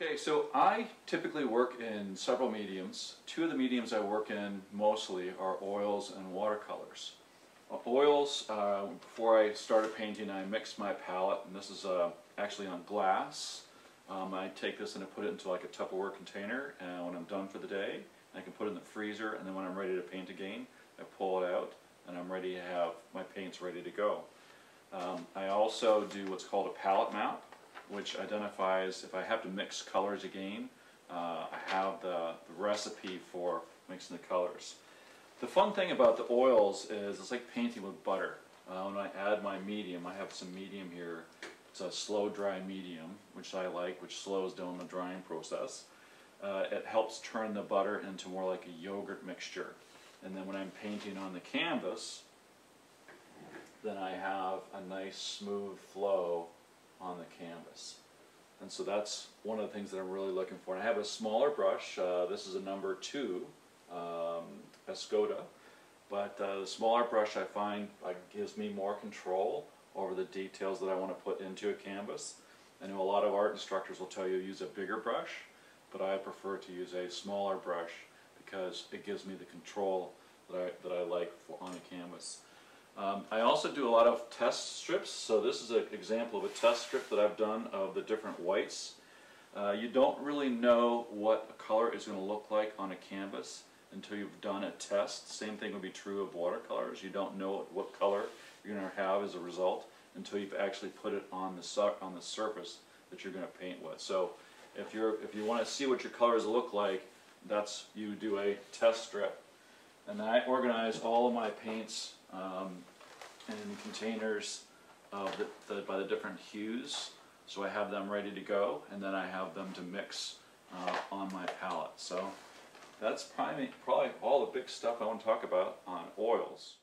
Okay, so I typically work in several mediums. Two of the mediums I work in mostly are oils and watercolors. Oils, before I started painting, I mixed my palette, and this is actually on glass. I take this and I put it into like a Tupperware container, and when I'm done for the day, I can put it in the freezer, and then when I'm ready to paint again, I pull it out, and I'm ready to have my paints ready to go. I also do what's called a palette map, which identifies if I have to mix colors again. I have the recipe for mixing the colors. The fun thing about the oils is it's like painting with butter. When I add my medium, I have some medium here. It's a slow dry medium, which I like, which slows down the drying process. It helps turn the butter into more like a yogurt mixture. And then when I'm painting on the canvas, then I have a nice smooth flow on the canvas. And so that's one of the things that I'm really looking for. And I have a smaller brush. This is a number 2 Escoda, but the smaller brush I find gives me more control over the details that I want to put into a canvas. I know a lot of art instructors will tell you use a bigger brush, but I prefer to use a smaller brush because it gives me the control that I like on a canvas. I also do a lot of test strips, so this is an example of a test strip that I've done of the different whites. You don't really know what a color is going to look like on a canvas until you've done a test. Same thing would be true of watercolors. You don't know what color you're going to have as a result until you've actually put it on the surface that you're going to paint with. So if you want to see what your colors look like, you do a test strip. And I organize all of my paints in containers by the different hues, so I have them ready to go, and then I have them to mix on my palette. So that's probably all the big stuff I want to talk about on oils.